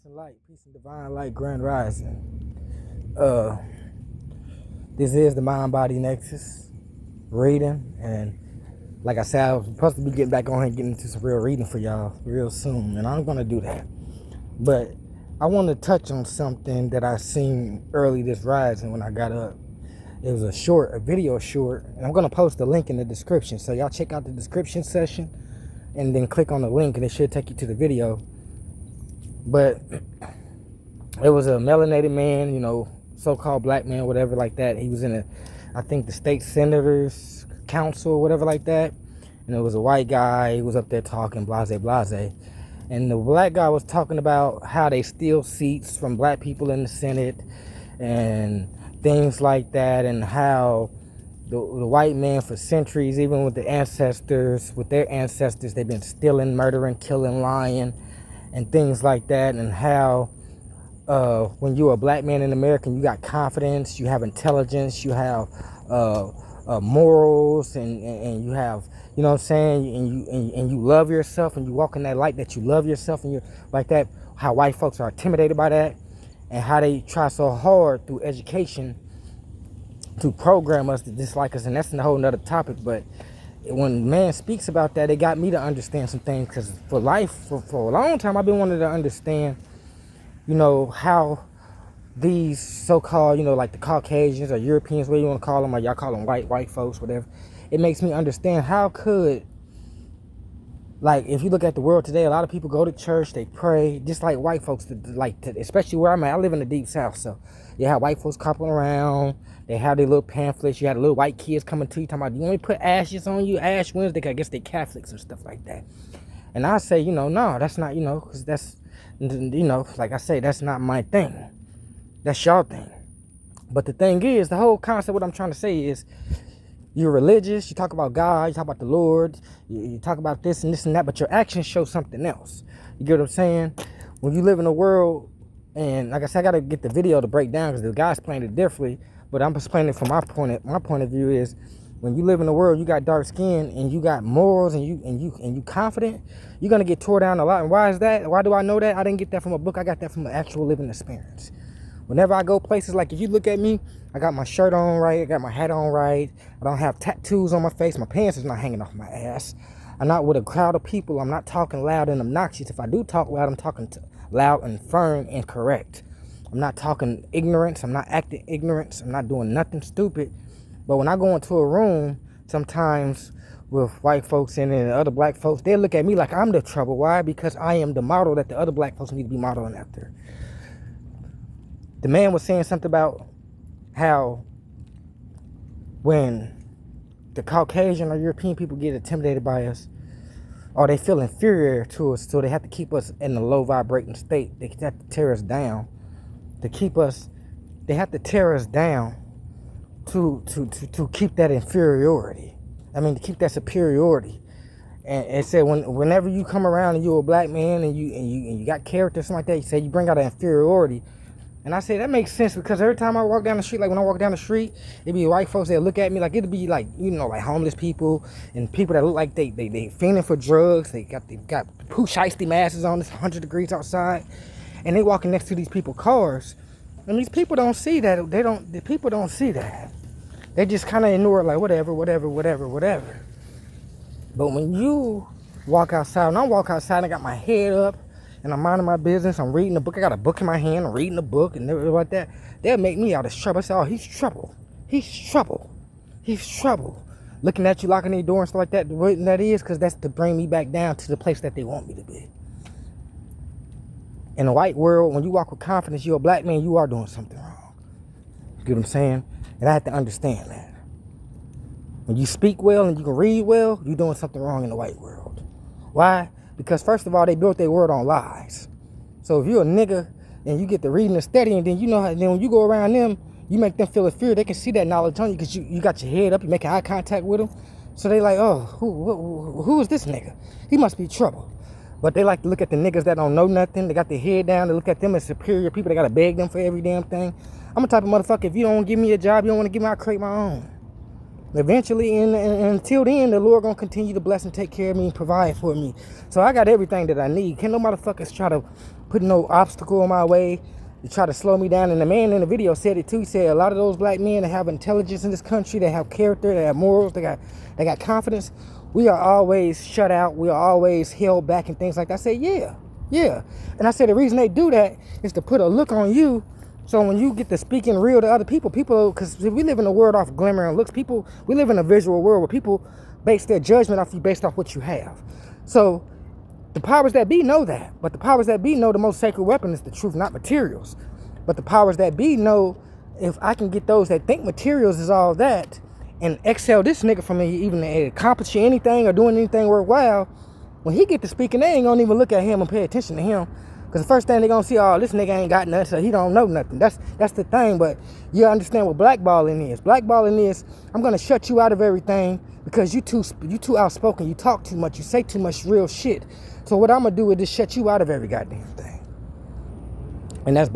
and light, peace and divine light, grand rising. Uh, this is the Mind Body Nexus reading, and like I said, I was supposed to be getting back on here and getting into some real reading for y'all real soon, and I'm gonna do that. But I want to touch on something that I seen early this rising when I got up. It was a video short, and I'm gonna post the link in the description. So y'all check out the description section, and then click on the link, and it should take you to the video. But it was a melanated man, so-called black man, whatever like that. He was in I think the state senators council, whatever like that. And it was a white guy. He was up there talking blase. And the black guy was talking about how they steal seats from black people in the Senate and things like that, and how the white man for centuries, even with their ancestors, they've been stealing, murdering, killing, lying, and things like that. And how when you're a black man in America, you got confidence, you have intelligence, you have morals, and you have, you know what I'm saying, and you love yourself, and you walk in that light that you love yourself, and you're like that. How white folks are intimidated by that, and how they try so hard through education to program us to dislike us, and that's a whole nother topic. But when man speaks about that, it got me to understand some things, because for a long time, I've been wanting to understand, how these so-called, like the Caucasians or Europeans, whatever you want to call them, or y'all call them white folks, whatever. It makes me understand how could, like, if you look at the world today, a lot of people go to church, they pray, just like white folks, especially where I'm at. I live in the deep south, so you have white folks coupling around. They have their little pamphlets. You had the little white kids coming to you talking about, do you want me to put ashes on you? Ash Wednesday, I guess they Catholics and stuff like that. And I say, no, that's not, because that's, like I say, that's not my thing. That's your thing. But the thing is, the whole concept, what I'm trying to say is, you're religious, you talk about God, you talk about the Lord, you talk about this and this and that, but your actions show something else. You get what I'm saying? When you live in a world, and like I said, I gotta get the video to break down because the guy's playing it differently, but I'm just playing it from my point of view is, when you live in a world, you got dark skin and you got morals and you confident, you're gonna get tore down a lot. And why is that? Why do I know that? I didn't get that from a book. I got that from an actual living experience. Whenever I go places, like if you look at me, I got my shirt on right, I got my hat on right, I don't have tattoos on my face, my pants is not hanging off my ass. I'm not with a crowd of people, I'm not talking loud and obnoxious. If I do talk loud, I'm talking loud and firm and correct. I'm not talking ignorance, I'm not acting ignorance, I'm not doing nothing stupid. But when I go into a room, sometimes with white folks in it and other black folks, they look at me like I'm the trouble. Why? Because I am the model that the other black folks need to be modeling after. The man was saying something about how when the Caucasian or European people get intimidated by us, or they feel inferior to us, so they have to keep us in a low vibrating state. They have to tear us down they have to tear us down to keep that inferiority. I mean, to keep that superiority. And it said whenever you come around and you're a black man and you got character, something like that, you say you bring out an inferiority. And I say that makes sense, because every time I walk down the street, like when I walk down the street, it'd be white folks that look at me like, it'd be like, like homeless people and people that look like they fiending for drugs. They got poo shiesty masses on, it's 100 degrees outside, and they walking next to these people's cars. And these people don't see that. The people don't see that. They just kind of ignore it, like whatever. But when you walk outside, and I walk outside and I got my head up, and I'm minding my business, I'm reading a book, I got a book in my hand, I'm reading a book, and everything like that, they'll make me out as trouble. I say, oh, he's trouble. Looking at you, locking their door and stuff like that, the reason that is, because that's to bring me back down to the place that they want me to be. In the white world, when you walk with confidence, you're a black man, you are doing something wrong. You get what I'm saying? And I have to understand that. When you speak well and you can read well, you're doing something wrong in the white world. Why? Because first of all, they built their world on lies. So if you're a nigga and you get to reading and studying, then then when you go around them, you make them feel inferior. They can see that knowledge on you because you got your head up, you making eye contact with them. So they like, oh, who is this nigga? He must be trouble. But they like to look at the niggas that don't know nothing. They got their head down. They look at them as superior people. They got to beg them for every damn thing. I'm the type of motherfucker, if you don't give me a job, you don't want to give me, I'll create my own. Eventually, and until then, the Lord gonna continue to bless and take care of me and provide for me. So I got everything that I need. Can't no motherfuckers try to putting no obstacle in my way to try to slow me down. And the man in the video said it too. He said a lot of those black men that have intelligence in this country, that have character, that have morals, they got confidence, we are always shut out. We are always held back and things like that. I said, yeah. And I said the reason they do that is to put a look on you. So when you get to speaking real to other people, because we live in a world off glamour and looks, we live in a visual world where people base their judgment off you based off what you have. So the powers that be know that. But the powers that be know the most sacred weapon is the truth, not materials. But the powers that be know if I can get those that think materials is all that and exhale this nigga from even accomplishing anything or doing anything worthwhile, when he get to speaking, they ain't gonna even look at him and pay attention to him. Because the first thing they gonna see, oh, this nigga ain't got nothing, so he don't know nothing. That's the thing. But you understand what blackballing is. Blackballing is, I'm gonna shut you out of everything because you too outspoken, you talk too much, you say too much real shit. So what I'm gonna do is just shut you out of every goddamn thing. And that's